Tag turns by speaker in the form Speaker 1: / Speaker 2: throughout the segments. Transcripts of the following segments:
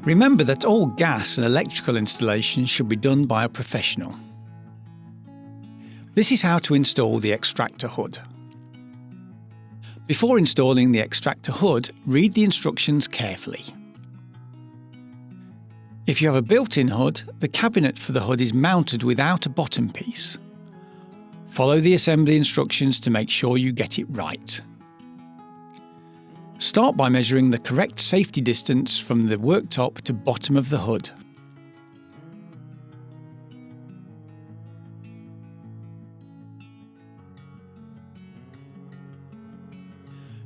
Speaker 1: Remember that all gas and electrical installations should be done by a professional. This is how to install the extractor hood. Before installing the extractor hood, read the instructions carefully. If you have a built-in hood, the cabinet for the hood is mounted without a bottom piece. Follow the assembly instructions to make sure you get it right. Start by measuring the correct safety distance from the worktop to bottom of the hood.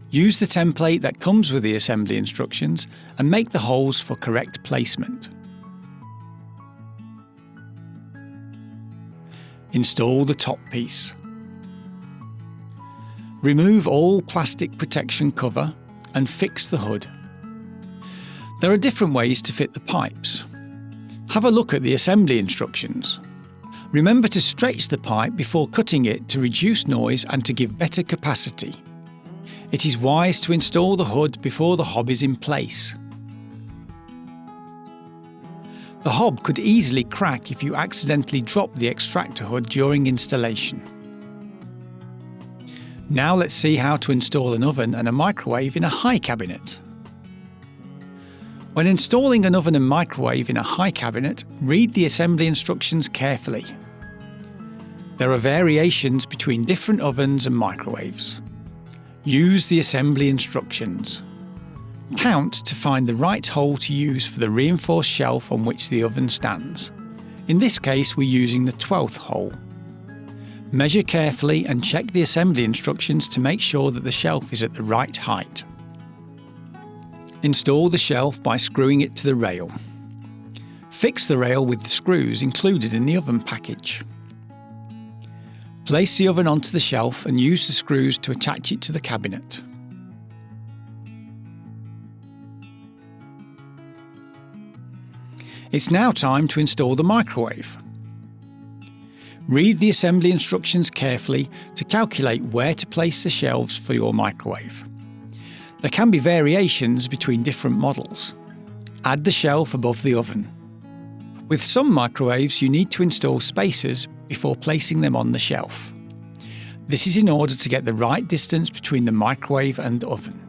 Speaker 1: Use the template that comes with the assembly instructions and make the holes for correct placement. Install the top piece. Remove all plastic protection cover and fix the hood. There are different ways to fit the pipes. Have a look at the assembly instructions. Remember to stretch the pipe before cutting it to reduce noise and to give better capacity. It is wise to install the hood before the hob is in place. The hob could easily crack if you accidentally drop the extractor hood during installation. Now let's see how to install an oven and a microwave in a high cabinet. When installing an oven and microwave in a high cabinet, read the assembly instructions carefully. There are variations between different ovens and microwaves. Use the assembly instructions. Count to find the right hole to use for the reinforced shelf on which the oven stands. In this case, we're using the 12th hole. Measure carefully and check the assembly instructions to make sure that the shelf is at the right height. Install the shelf by screwing it to the rail. Fix the rail with the screws included in the oven package. Place the oven onto the shelf and use the screws to attach it to the cabinet. It's now time to install the microwave. Read the assembly instructions carefully to calculate where to place the shelves for your microwave. There can be variations between different models. Add the shelf above the oven. With some microwaves, you need to install spacers before placing them on the shelf. This is in order to get the right distance between the microwave and the oven.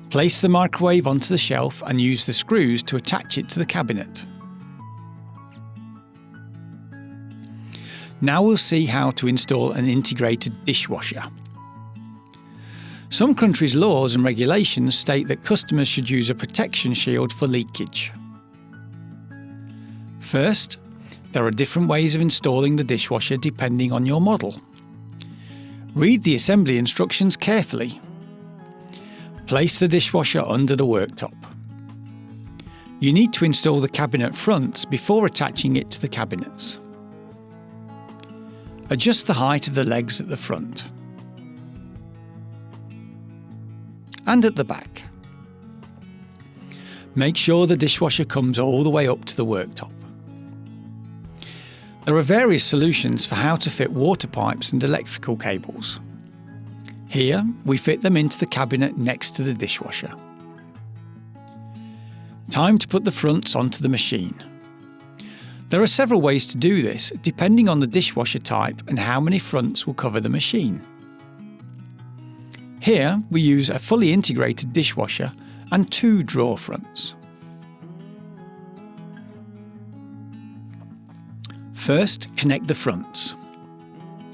Speaker 1: Place the microwave onto the shelf and use the screws to attach it to the cabinet. Now we'll see how to install an integrated dishwasher. Some countries' laws and regulations state that customers should use a protection shield for leakage. First, there are different ways of installing the dishwasher depending on your model. Read the assembly instructions carefully. Place the dishwasher under the worktop. You need to install the cabinet fronts before attaching it to the cabinets. Adjust the height of the legs at the front and at the back. Make sure the dishwasher comes all the way up to the worktop. There are various solutions for how to fit water pipes and electrical cables. Here, we fit them into the cabinet next to the dishwasher. Time to put the fronts onto the machine. There are several ways to do this, depending on the dishwasher type and how many fronts will cover the machine. Here, we use a fully integrated dishwasher and 2 drawer fronts. First, connect the fronts.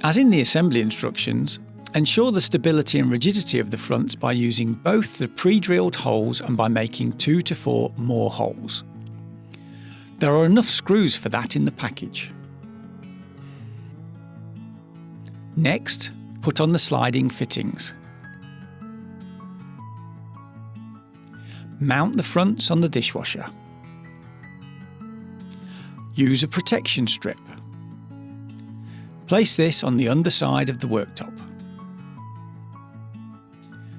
Speaker 1: As in the assembly instructions, ensure the stability and rigidity of the fronts by using both the pre-drilled holes and by making 2 to 4 more holes. There are enough screws for that in the package. Next, put on the sliding fittings. Mount the fronts on the dishwasher. Use a protection strip. Place this on the underside of the worktop.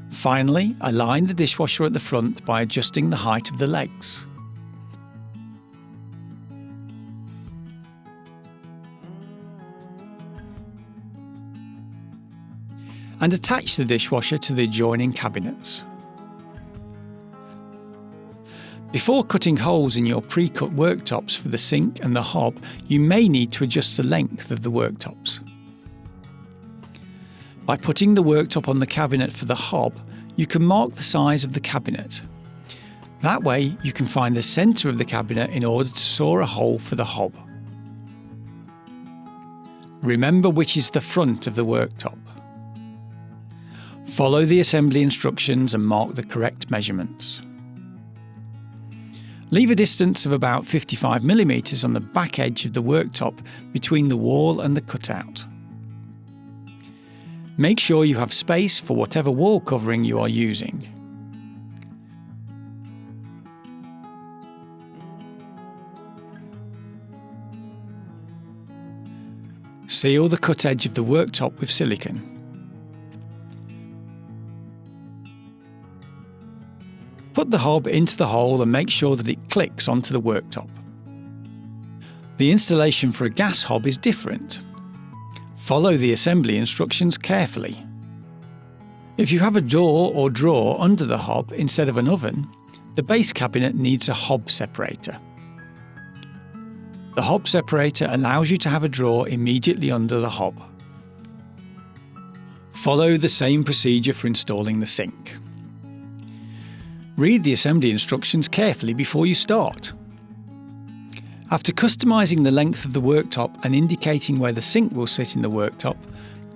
Speaker 1: Finally, align the dishwasher at the front by adjusting the height of the legs. And attach the dishwasher to the adjoining cabinets. Before cutting holes in your pre-cut worktops for the sink and the hob, you may need to adjust the length of the worktops. By putting the worktop on the cabinet for the hob, you can mark the size of the cabinet. That way you can find the centre of the cabinet in order to saw a hole for the hob. Remember which is the front of the worktop. Follow the assembly instructions and mark the correct measurements. Leave a distance of about 55 mm on the back edge of the worktop between the wall and the cutout. Make sure you have space for whatever wall covering you are using. Seal the cut edge of the worktop with silicone. Put the hob into the hole and make sure that it clicks onto the worktop. The installation for a gas hob is different. Follow the assembly instructions carefully. If you have a door or drawer under the hob instead of an oven, the base cabinet needs a hob separator. The hob separator allows you to have a drawer immediately under the hob. Follow the same procedure for installing the sink. Read the assembly instructions carefully before you start. After customising the length of the worktop and indicating where the sink will sit in the worktop,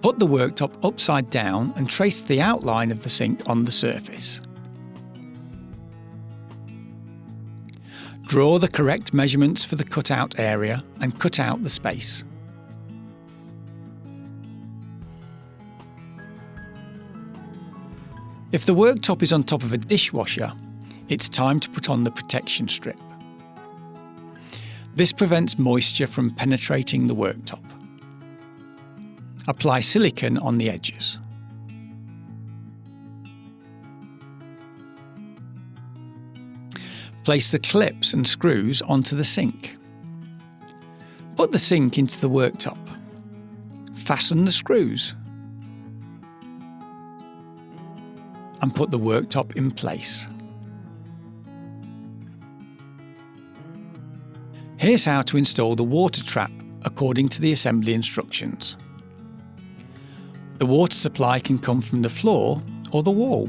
Speaker 1: put the worktop upside down and trace the outline of the sink on the surface. Draw the correct measurements for the cutout area and cut out the space. If the worktop is on top of a dishwasher, it's time to put on the protection strip. This prevents moisture from penetrating the worktop. Apply silicone on the edges. Place the clips and screws onto the sink. Put the sink into the worktop. Fasten the screws. And put the worktop in place. Here's how to install the water trap according to the assembly instructions. The water supply can come from the floor or the wall.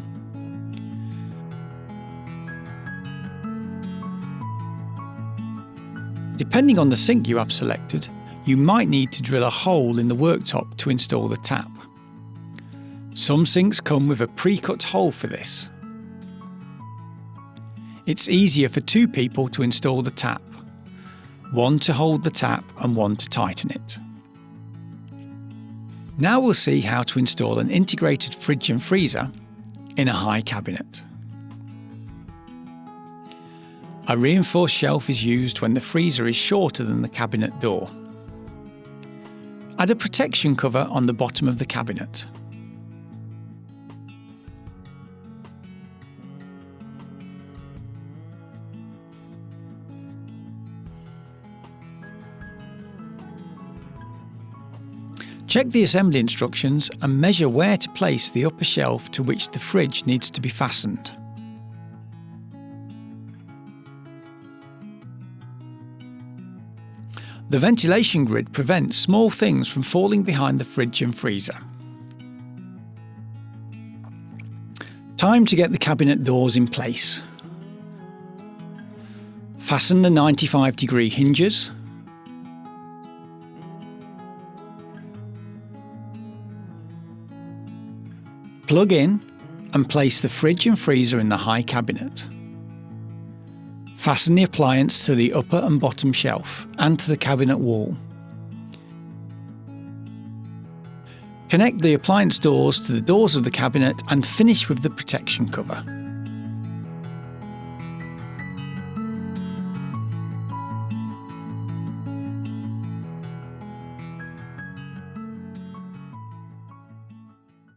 Speaker 1: Depending on the sink you have selected, you might need to drill a hole in the worktop to install the tap. Some sinks come with a pre-cut hole for this. It's easier for two people to install the tap, one to hold the tap and one to tighten it. Now we'll see how to install an integrated fridge and freezer in a high cabinet. A reinforced shelf is used when the freezer is shorter than the cabinet door. Add a protection cover on the bottom of the cabinet. Check the assembly instructions and measure where to place the upper shelf to which the fridge needs to be fastened. The ventilation grid prevents small things from falling behind the fridge and freezer. Time to get the cabinet doors in place. Fasten the 95-degree hinges. Plug in and place the fridge and freezer in the high cabinet. Fasten the appliance to the upper and bottom shelf and to the cabinet wall. Connect the appliance doors to the doors of the cabinet and finish with the protection cover.